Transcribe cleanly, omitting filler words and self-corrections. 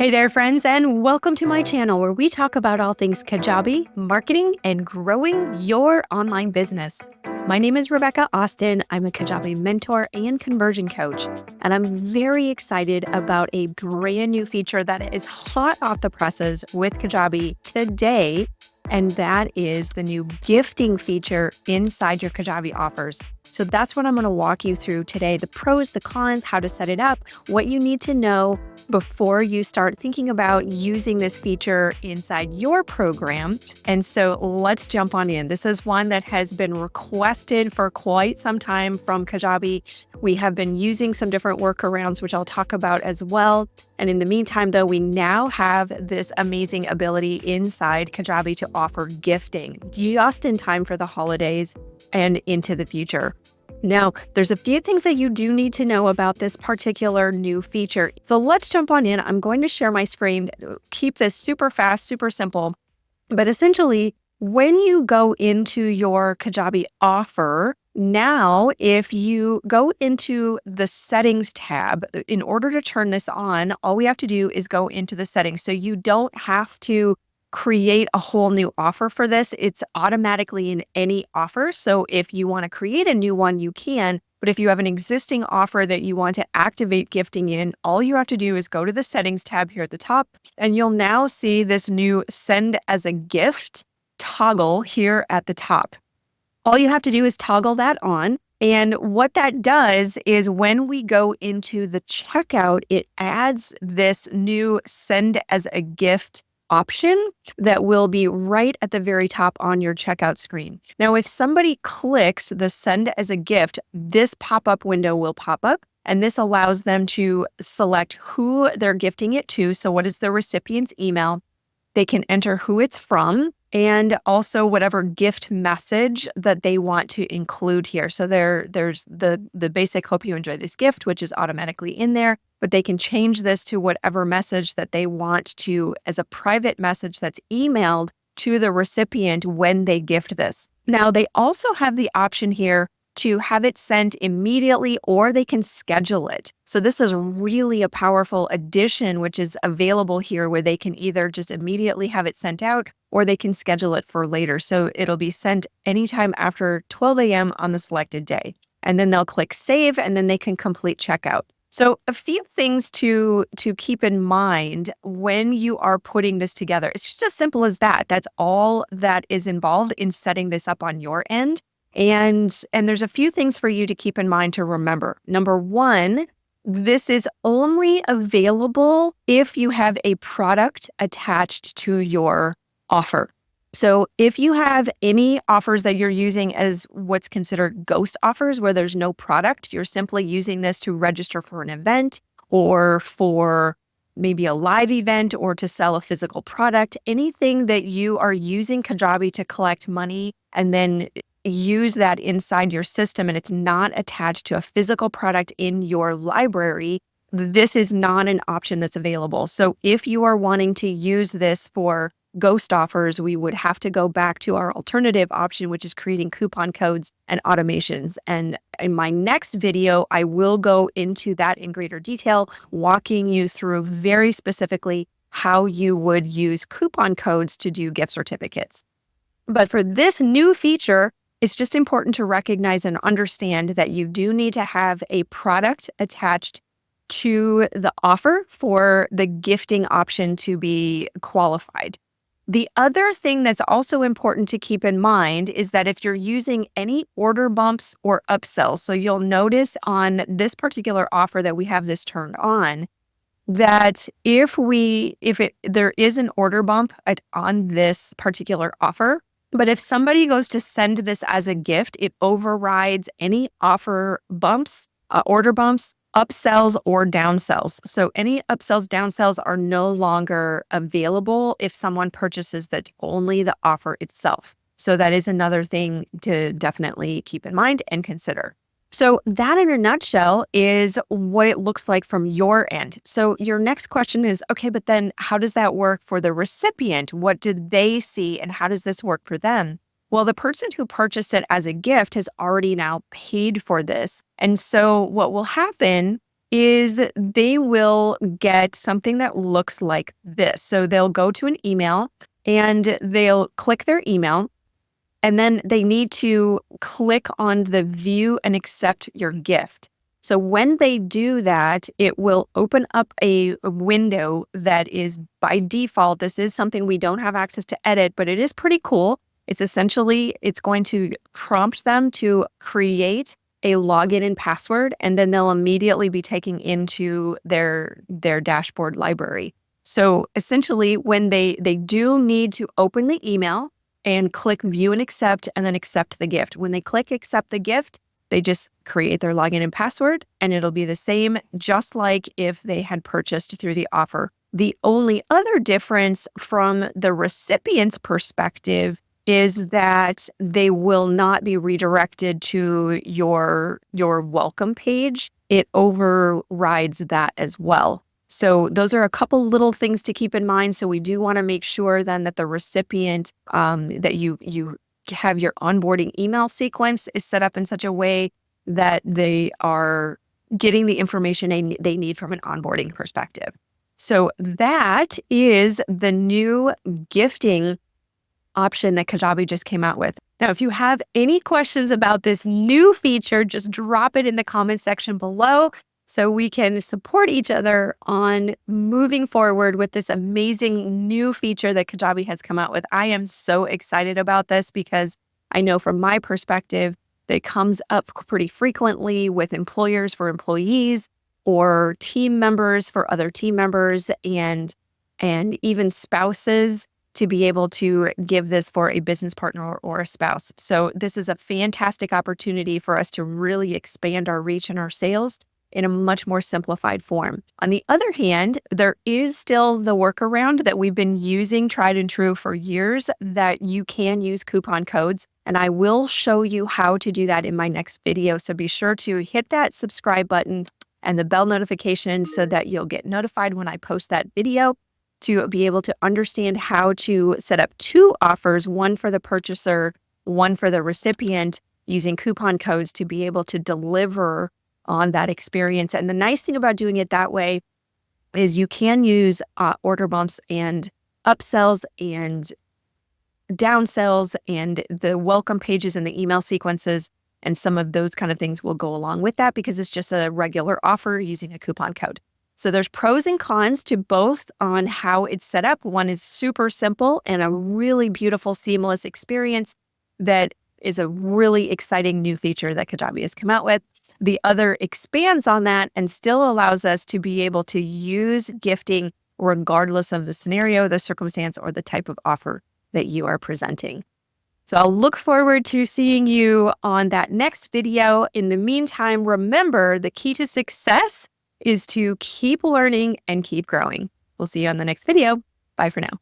Hey there, friends, and welcome to my channel where we talk about all things Kajabi, marketing, and growing your online business. My name is Rebecca Austin. I'm a Kajabi mentor and conversion coach, and I'm very excited about a brand new feature that is hot off the presses with Kajabi today, and that is the new gifting feature inside your Kajabi offers. So that's what I'm going to walk you through today, the pros, the cons, how to set it up, what you need to know before you start thinking about using this feature inside your program. And so let's jump on in. This is one that has been requested for quite some time from Kajabi. We have been using some different workarounds, which I'll talk about as well. And in the meantime, though, we now have this amazing ability inside Kajabi to offer gifting just in time for the holidays and into the future. Now, there's a few things that you do need to know about this particular new feature. So let's jump on in. I'm going to share my screen, keep this super fast, super simple. But essentially, when you go into your Kajabi offer, now, if you go into the settings tab, in order to turn this on, all we have to do is go into the settings. So you don't have to create a whole new offer for this. It's automatically in any offer. So if you want to create a new one, you can. But if you have an existing offer that you want to activate gifting in, all you have to do is go to the settings tab here at the top, and you'll now see this new send as a gift toggle here at the top. All you have to do is toggle that on. And what that does is when we go into the checkout, it adds this new send as a gift option that will be right at the very top on your checkout screen. Now, if somebody clicks the send as a gift, this pop-up window will pop up, and this allows them to select who they're gifting it to. So what is the recipient's email? They can enter who it's from and also whatever gift message that they want to include here. So there's the basic hope you enjoy this gift, which is automatically in there, but they can change this to whatever message that they want to as a private message that's emailed to the recipient when they gift this. Now, they also have the option here to have it sent immediately, or they can schedule it. So this is really a powerful addition, which is available here, where they can either just immediately have it sent out, or they can schedule it for later. So it'll be sent anytime after 12 a.m. on the selected day. And then they'll click save, and then they can complete checkout. So a few things to keep in mind when you are putting this together. It's just as simple as that. That's all that is involved in setting this up on your end. And there's a few things for you to keep in mind to remember. Number one, this is only available if you have a product attached to your offer. So if you have any offers that you're using as what's considered ghost offers, where there's no product, you're simply using this to register for an event or for maybe a live event or to sell a physical product, anything that you are using Kajabi to collect money and then use that inside your system, and it's not attached to a physical product in your library, this is not an option that's available. So if you are wanting to use this for ghost offers, we would have to go back to our alternative option, which is creating coupon codes and automations. And in my next video, I will go into that in greater detail, walking you through very specifically how you would use coupon codes to do gift certificates. But for this new feature, it's just important to recognize and understand that you do need to have a product attached to the offer for the gifting option to be qualified. The other thing that's also important to keep in mind is that if you're using any order bumps or upsells, so you'll notice on this particular offer that we have this turned on, that if there is an order bump on this particular offer, but if somebody goes to send this as a gift, it overrides any offer bumps, order bumps, upsells, or downsells. So any upsells, downsells are no longer available if someone purchases that only the offer itself. So that is another thing to definitely keep in mind and consider. So that in a nutshell is what it looks like from your end. So your next question is, okay, but then how does that work for the recipient? What did they see and how does this work for them? Well, the person who purchased it as a gift has already now paid for this. And so what will happen is they will get something that looks like this. So they'll go to an email and they'll click their email, and then they need to click on the view and accept your gift. So when they do that, it will open up a window that is by default. This is something we don't have access to edit, but it is pretty cool. It's going to prompt them to create a login and password, and then they'll immediately be taken into their dashboard library. So essentially, when they do need to open the email and click view and accept, and then accept the gift. When they click accept the gift, they just create their login and password, and it'll be the same, just like if they had purchased through the offer. The only other difference from the recipient's perspective is that they will not be redirected to your welcome page. It overrides that as well. So those are a couple little things to keep in mind. So we do want to make sure then that the recipient, that you have your onboarding email sequence is set up in such a way that they are getting the information they need from an onboarding perspective. So that is the new gifting option that Kajabi just came out with. Now, if you have any questions about this new feature, just drop it in the comment section below so we can support each other on moving forward with this amazing new feature that Kajabi has come out with. I am so excited about this because I know from my perspective that it comes up pretty frequently with employers for employees or team members for other team members, and even spouses to be able to give this for a business partner or a spouse. So this is a fantastic opportunity for us to really expand our reach and our sales in a much more simplified form. On the other hand, there is still the workaround that we've been using tried and true for years, that you can use coupon codes. And I will show you how to do that in my next video. So be sure to hit that subscribe button and the bell notification so that you'll get notified when I post that video, to be able to understand how to set up two offers, one for the purchaser, one for the recipient, using coupon codes to be able to deliver on that experience. And the nice thing about doing it that way is you can use order bumps and upsells and downsells, and the welcome pages and the email sequences and some of those kind of things will go along with that, because it's just a regular offer using a coupon code. So there's pros and cons to both on how it's set up. One is super simple and a really beautiful, seamless experience that is a really exciting new feature that Kajabi has come out with. The other expands on that and still allows us to be able to use gifting regardless of the scenario, the circumstance, or the type of offer that you are presenting. So I'll look forward to seeing you on that next video. In the meantime, remember, the key to success is to keep learning and keep growing. We'll see you on the next video. Bye for now.